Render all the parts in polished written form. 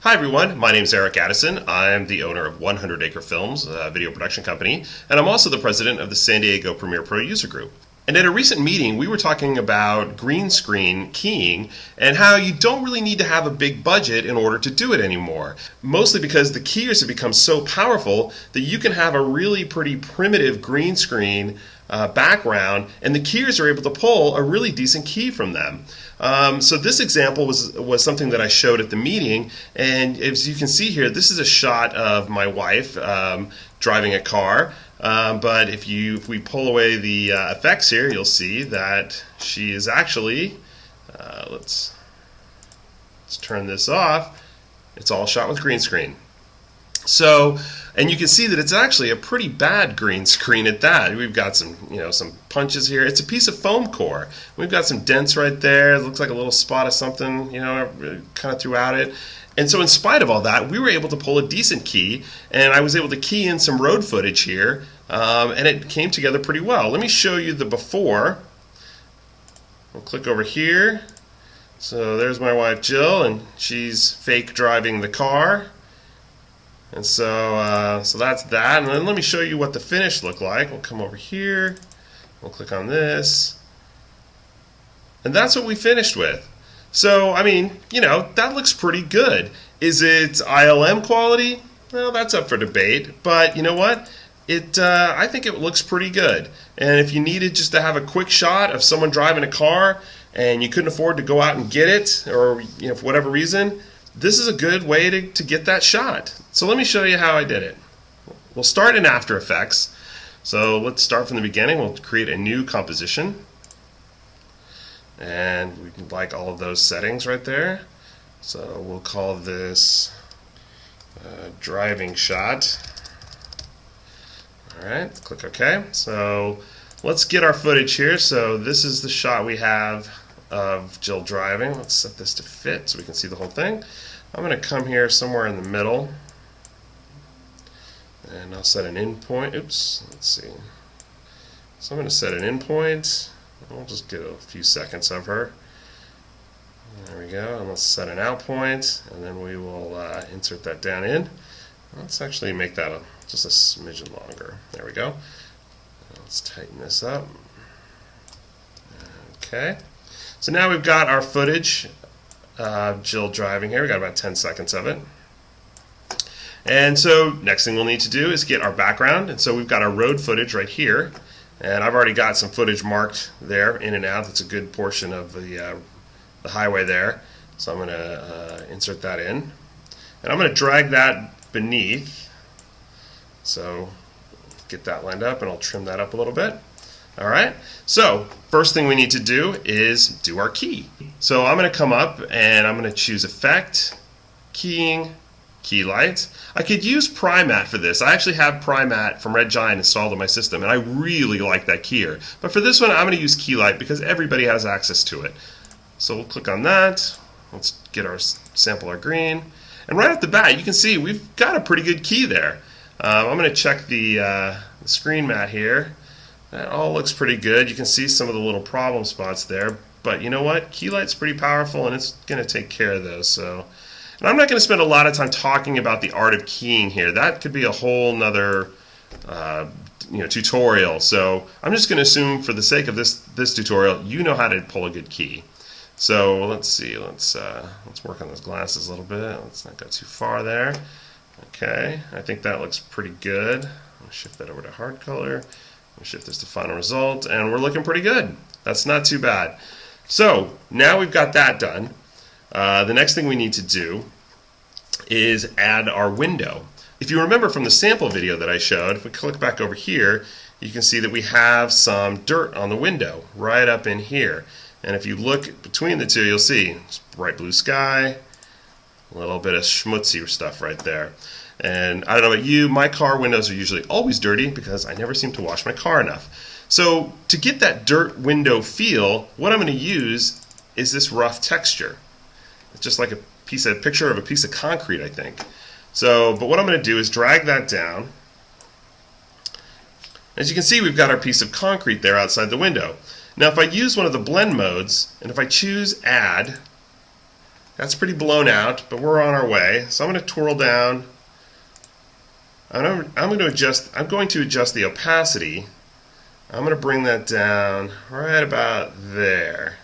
Hi everyone, my name is Eric Addison. I'm the owner of 100 Acre Films, a video production company, and I'm also the president of the San Diego Premiere Pro user group. And at a recent meeting, we were talking about green screen keying and how you don't really need to have a big budget in order to do it anymore. Mostly because the keyers have become so powerful that you can have a really pretty primitive green screen background, and the keyers are able to pull a really decent key from them. So this example was something that I showed at the meeting, and as you can see here, this is a shot of my wife driving a car. But if we pull away the effects here, you'll see that she is actually, let's turn this off, it's all shot with green screen. So, and you can see that it's actually a pretty bad green screen at that. We've got some punches here. It's a piece of foam core. We've got some dents right there. It looks like a little spot of something, kind of throughout it. And so in spite of all that, we were able to pull a decent key, and I was able to key in some road footage here, and it came together pretty well. Let me show you the before. We'll click over here. So there's my wife Jill, and she's fake driving the car. And so that's that. And then let me show you what the finish looked like. We'll come over here. We'll click on this. And that's what we finished with. So, I mean, that looks pretty good. Is it ILM quality? Well, that's up for debate. But you know what? I think it looks pretty good. And if you needed just to have a quick shot of someone driving a car and you couldn't afford to go out and get it, or for whatever reason, this is a good way to get that shot. So let me show you how I did it. We'll start in After Effects. So let's start from the beginning. We'll create a new composition. And we can like all of those settings right there. So we'll call this driving shot. Alright, click OK. So let's get our footage here. So this is the shot we have of Jill driving. Let's set this to fit so we can see the whole thing. I'm going to come here somewhere in the middle, and I'll set an in point. Oops, let's see. So I'm going to set an in point. We'll just get a few seconds of her. There we go. And let's set an out point, and then we will insert that down in. Let's actually make that just a smidgen longer. There we go. Let's tighten this up. Okay. So now we've got our footage of Jill driving here. We've got about 10 seconds of it. And so next thing we'll need to do is get our background. And so we've got our road footage right here. And I've already got some footage marked there, in and out. That's a good portion of the highway there. So I'm going to insert that in. And I'm going to drag that beneath. So get that lined up, and I'll trim that up a little bit. Alright, so first thing we need to do is do our key. So I'm going to come up and I'm going to choose Effect, Keying, Key Light. I could use Primat for this. I actually have Primat from Red Giant installed on my system, and I really like that keyer. But for this one, I'm going to use Key Light because everybody has access to it. So we'll click on that. Let's get sample our green. And right off the bat, you can see we've got a pretty good key there. I'm going to check the screen mat here. That all looks pretty good. You can see some of the little problem spots there, but you know what? Key Light's pretty powerful, and it's going to take care of those. So, and I'm not going to spend a lot of time talking about the art of keying here. That could be a whole nother tutorial. So I'm just going to assume, for the sake of this tutorial, you know how to pull a good key. So let's see. Let's work on those glasses a little bit. Let's not go too far there. Okay, I think that looks pretty good. I'll shift that over to hard color. We'll shift this to final result, and we're looking pretty good. That's not too bad. So now we've got that done. The next thing we need to do is add our window. If you remember from the sample video that I showed, if we click back over here, you can see that we have some dirt on the window right up in here. And if you look between the two, you'll see it's bright blue sky, a little bit of schmutzy stuff right there. And I don't know about you, my car windows are usually always dirty because I never seem to wash my car enough. So to get that dirt window feel, what I'm going to use is this rough texture. It's just like a picture of a piece of concrete, I think. So, but what I'm going to do is drag that down. As you can see, we've got our piece of concrete there outside the window. Now if I use one of the blend modes, and if I choose Add, That's pretty blown out, but we're on our way. So I'm going to twirl down. I'm going to adjust the opacity. I'm going to bring that down right about there.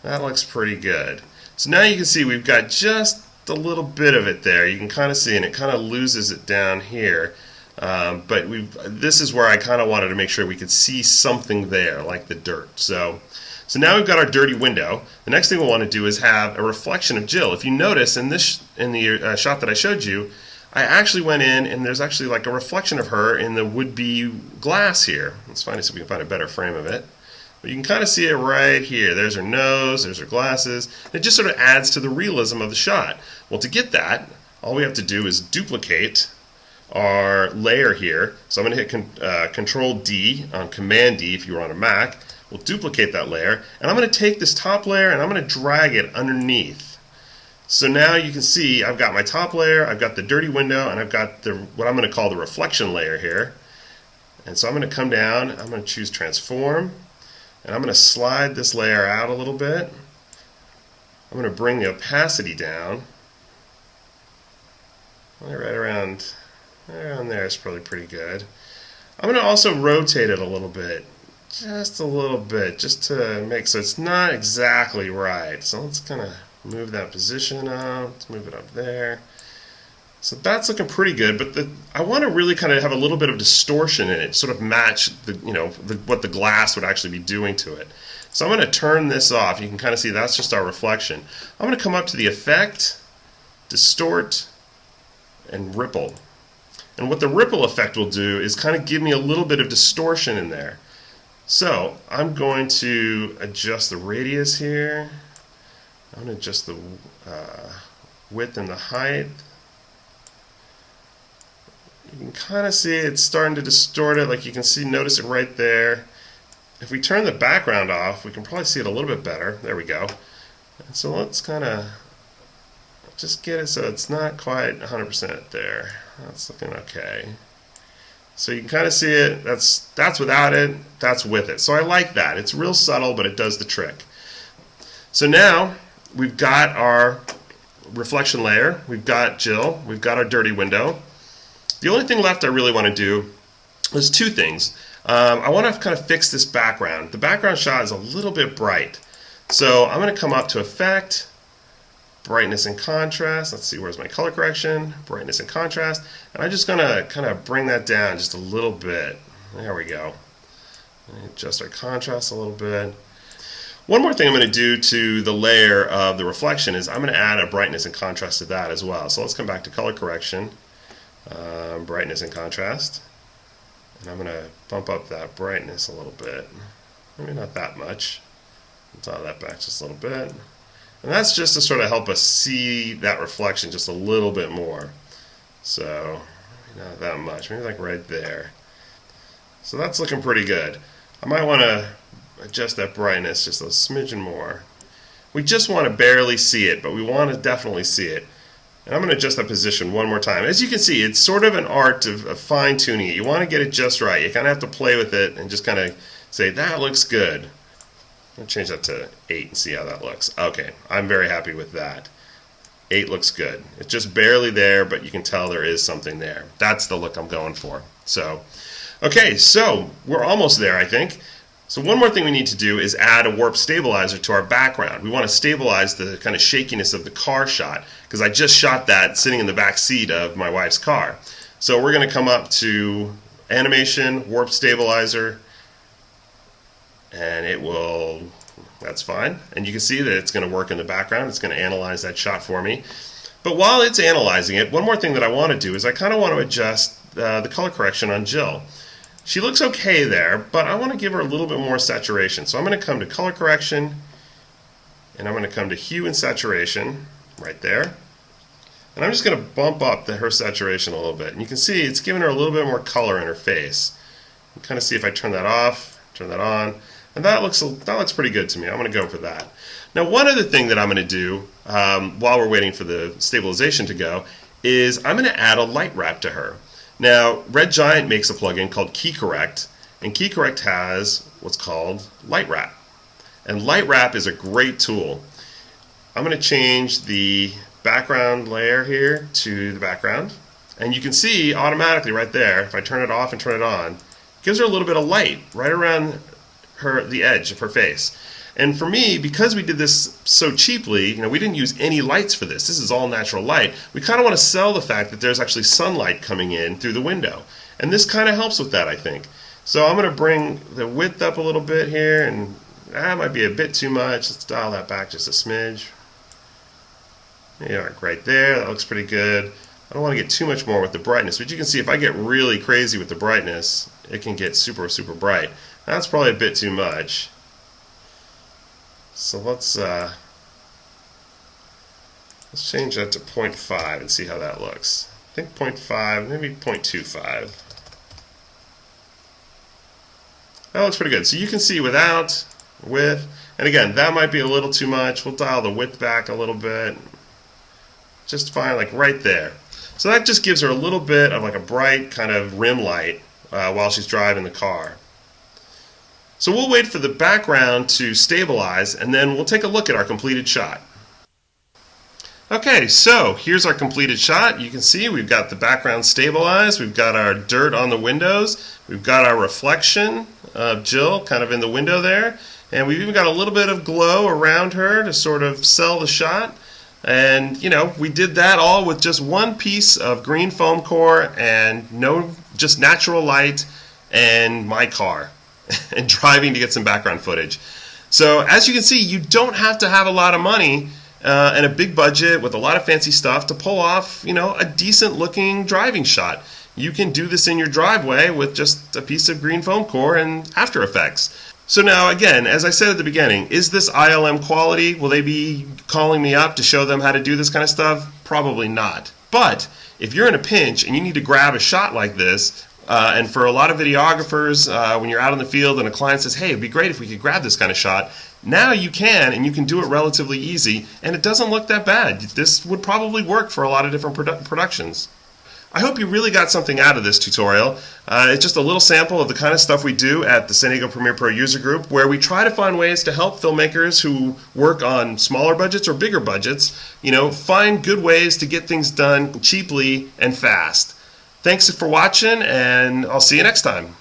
That looks pretty good. So now you can see we've got just a little bit of it there. You can kind of see, and it kind of loses it down here. But this is where I kind of wanted to make sure we could see something there, like the dirt. So now we've got our dirty window. The next thing we'll want to do is have a reflection of Jill. If you notice in the shot that I showed you, I actually went in and there's actually like a reflection of her in the would-be glass here. Let's see if we can find a better frame of it. But you can kind of see it right here. There's her nose, there's her glasses. And it just sort of adds to the realism of the shot. Well, to get that, all we have to do is duplicate our layer here. So I'm going to hit Control D on Command D if you're on a Mac. We'll duplicate that layer. And I'm going to take this top layer and I'm going to drag it underneath. So now you can see I've got my top layer, I've got the dirty window, and I've got what I'm going to call the reflection layer here. And so I'm going to come down, I'm going to choose Transform, and I'm going to slide this layer out a little bit. I'm going to bring the opacity down. Right around there is probably pretty good. I'm going to also rotate it a little bit, just a little bit, just to make so it's not exactly right. So let's kind of move that position up. Let's move it up there. So that's looking pretty good, but I want to really kind of have a little bit of distortion in it, sort of match what the glass would actually be doing to it. So I'm going to turn this off. You can kind of see that's just our reflection. I'm going to come up to the Effect, Distort, and Ripple. And what the ripple effect will do is kind of give me a little bit of distortion in there. So I'm going to adjust the radius here. I'm going to adjust the width and the height. You can kind of see it's starting to distort it, like you can see, notice it right there. If we turn the background off, we can probably see it a little bit better. There we go. And so let's kind of just get it so it's not quite 100% there. That's looking okay. So you can kind of see it. That's without it, that's with it. So I like that. It's real subtle, but it does the trick. So now we've got our reflection layer, we've got Jill, we've got our dirty window. The only thing left I really want to do is two things. I want to kind of fix this background. The background shot is a little bit bright. So I'm going to come up to Effect, Brightness and Contrast. Let's see, where's my color correction? Brightness and Contrast. And I'm just going to kind of bring that down just a little bit. There we go. Adjust our contrast a little bit. One more thing I'm going to do to the layer of the reflection is I'm going to add a brightness and contrast to that as well. So let's come back to color correction, brightness and contrast. And I'm going to bump up that brightness a little bit. Maybe not that much. Dial that back just a little bit. And that's just to sort of help us see that reflection just a little bit more. So, not that much. Maybe like right there. So that's looking pretty good. I might want to adjust that brightness just a smidgen more. We just want to barely see it, but we want to definitely see it. And I'm going to adjust that position one more time. As you can see, it's sort of an art of fine-tuning it. You want to get it just right. You kind of have to play with it and just kind of say, that looks good. I'll change that to 8 and see how that looks. Okay, I'm very happy with that. 8 looks good. It's just barely there, but you can tell there is something there. That's the look I'm going for. So, okay, so we're almost there, I think. So one more thing we need to do is add a warp stabilizer to our background. We want to stabilize the kind of shakiness of the car shot, because I just shot that sitting in the back seat of my wife's car. So we're going to come up to Animation, Warp Stabilizer, and it will, that's fine. And you can see that it's going to work in the background. It's going to analyze that shot for me. But while it's analyzing it, one more thing that I want to do is I kind of want to adjust the color correction on Jill. She looks okay there, but I want to give her a little bit more saturation. So I'm going to come to color correction, and I'm going to come to hue and saturation right there. And I'm just going to bump up her saturation a little bit. And you can see it's giving her a little bit more color in her face. You can kind of see if I turn that off, turn that on, and that looks pretty good to me. I'm going to go for that. Now, one other thing that I'm going to do while we're waiting for the stabilization to go is I'm going to add a light wrap to her. Now, Red Giant makes a plugin called Key Correct, and Key Correct has what's called Light Wrap. And Light Wrap is a great tool. I'm going to change the background layer here to the background. And you can see automatically right there, if I turn it off and turn it on, it gives her a little bit of light right around the edge of her face. And for me, because we did this so cheaply, we didn't use any lights for this. This is all natural light. We kind of want to sell the fact that there's actually sunlight coming in through the window. And this kind of helps with that, I think. So I'm going to bring the width up a little bit here, and that might be a bit too much. Let's dial that back just a smidge. Yeah, right there. That looks pretty good. I don't want to get too much more with the brightness, but you can see if I get really crazy with the brightness, it can get super, super bright. That's probably a bit too much. So let's change that to 0.5 and see how that looks. I think 0.5, maybe 0.25. That looks pretty good. So you can see without, with, and again, that might be a little too much. We'll dial the width back a little bit. Just fine, like right there. So that just gives her a little bit of like a bright kind of rim light while she's driving the car. So we'll wait for the background to stabilize, and then we'll take a look at our completed shot. Okay, so here's our completed shot. You can see we've got the background stabilized, we've got our dirt on the windows, we've got our reflection of Jill kind of in the window there, and we've even got a little bit of glow around her to sort of sell the shot. And we did that all with just one piece of green foam core and just natural light and my car and driving to get some background footage. So as you can see, you don't have to have a lot of money and a big budget with a lot of fancy stuff to pull off, a decent looking driving shot. You can do this in your driveway with just a piece of green foam core and After Effects. So now, again, as I said at the beginning, is this ILM quality? Will they be calling me up to show them how to do this kind of stuff? Probably not. But if you're in a pinch and you need to grab a shot like this, and for a lot of videographers, when you're out in the field and a client says, hey, it'd be great if we could grab this kind of shot, now you can, and you can do it relatively easy, and it doesn't look that bad. This would probably work for a lot of different productions. I hope you really got something out of this tutorial. It's just a little sample of the kind of stuff we do at the San Diego Premiere Pro User Group, where we try to find ways to help filmmakers who work on smaller budgets or bigger budgets, find good ways to get things done cheaply and fast. Thanks for watching, and I'll see you next time.